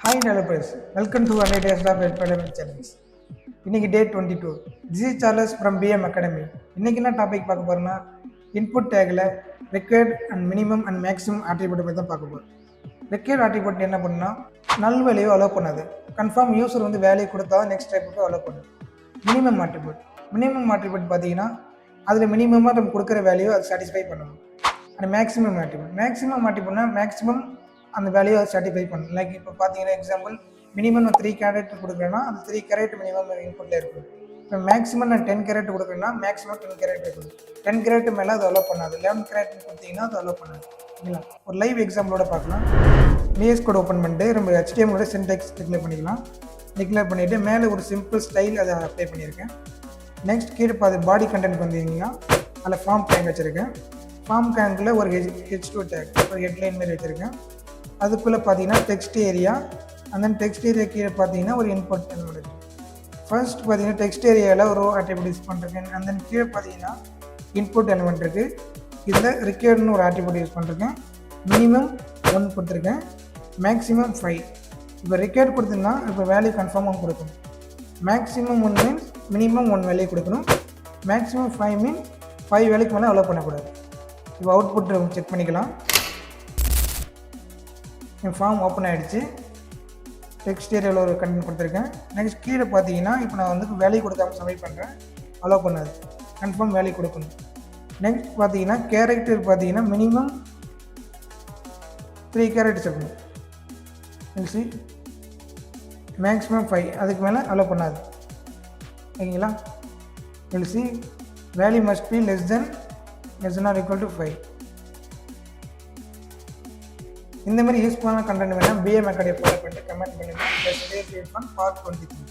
Hi developers, welcome to another days of Academic Challenge. இன்னைக்கு டே 22. This is Charles from BM Academy. இன்னைக்கு என்ன topic பார்க்க போறோம்னா input டேக்ல required and minimum and maximum attribute பத்தி தான் பார்க்க போறோம். required attribute என்ன பண்ணுனா null value allow பண்ணாது. கன்ஃபார்ம் யூசர் வந்து வேல்யூ கொடுத்தா நெக்ஸ்ட் டைப்புக்கு allow பண்ணுது. minimum attribute பாத்தீங்கன்னா அதுல மினிமமா நம்ம கொடுக்குற வேல்யூ அது சாட்டிஸ்ஃபை பண்ணணும். அண்ட் மேக்ஸிமம் attribute மேக்ஸிமம் அந்த வேல்யூ அதை சாட்டிஸ்ஃபை பண்ணணும். லைக் இப்போ பார்த்தீங்கன்னா எக்ஸாம்பிள் மினிமம் 3 கேரட் கொடுக்குறேன்னா அந்த 3 கேரட் மினிமம் இன்புட்டில் இருக்கும். இப்போ மேக்ஸிமம் நான் 10 கேரட் கொடுக்குறேன்னா மேக்ஸிமம் 10 கேரட் இருக்கும். 10 கேரட் மேலே அது அலோவ் பண்ணாது. 11 கேரட் கொடுத்தீங்கன்னா அது அலோவ் பண்ணாது. இல்லைங்களா? ஒரு லைவ் எக்ஸாம்பிளோட பார்க்கலாம். VS கோட் ஓப்பன் பண்ணிட்டு நம்ம HTML சின்டாக்ஸ் டிக்ளேர் பண்ணிக்கலாம். டிக்ளேர் பண்ணிவிட்டு மேலே ஒரு சிம்பிள் ஸ்டைல் அதை அப்ளை பண்ணியிருக்கேன். நெக்ஸ்ட் கீழே பாடி கண்டென்ட் வந்தீங்கன்னா அதில் ஃபார்ம் டேக் வச்சுருக்கேன். ஃபார்ம் டேங்கில் ஒரு H2 டேக் ஒரு ஹெட்லைன் மாரி வச்சுருக்கேன். அதுக்குள்ளே பார்த்தீங்கன்னா டெக்ஸ்ட் ஏரியா அந்த டெக்ஸ்ட் ஏரியா கீழே பார்த்தீங்கன்னா ஒரு இன்புட் எலிமெண்ட் இருக்குது. ஃபர்ஸ்ட் பார்த்தீங்கன்னா டெக்ஸ்ட் ஏரியாவில் ஒரு ஆட்ரிபியூட் யூஸ் பண்ணிருக்கேன். அந்த கீழே பார்த்தீங்கன்னா இன்புட் எலிமெண்ட் இருக்குது. இதில் ரிக்வயர்ட்னு ஒரு ஆட்ரிபியூட் யூஸ் பண்ணிருக்கேன். மினிமம் 1 கொடுத்துருக்கேன், மேக்ஸிமம் 5. இப்போ ரிக்வயர்ட் கொடுத்தீங்கன்னா இப்போ வேல்யூ கன்ஃபார்மாக கொடுக்கணும். மேக்ஸிமம் 1 மீன்ஸ் மினிமம் 1 வேல்யூ கொடுக்கணும். மேக்ஸிமம் 5 மீன் 5 வேல்யூக்கு மேலே அலோவ் பண்ணக்கூடாது. இப்போ அவுட்புட் செக் பண்ணிக்கலாம். என் ஃபார்ம் ஓப்பன் ஆகிடுச்சு. டெக்ஸ்ட் ஏரியாவில் ஒரு கண்டென்ட் கொடுத்துருக்கேன். நெக்ஸ்ட் கீழே பார்த்தீங்கன்னா இப்போ நான் வந்து வேல்யூ கொடுக்காம சப்மிட் பண்ணுறேன். அலோவ் பண்ணாது. கன்ஃபார்ம் வேல்யூ கொடுக்கணும். நெக்ஸ்ட் பார்த்தீங்கன்னா கேரக்டர் பார்த்தீங்கன்னா மினிமம் 3 கேரக்டர்ஸ் இருக்கணும். எல்சி மேக்ஸிமம் 5 அதுக்கு மேலே அலோவ் பண்ணாது. ஓகேங்களா? LC value must be less than or equal to 5. இந்த மாதிரி யூஸ்ஃபுல்லான கண்டென்ட் வேணால் BM அகாடமி ஃபாலோ பண்ணிட்டு கமெண்ட் பண்ணுங்கள். பார்ட் 23.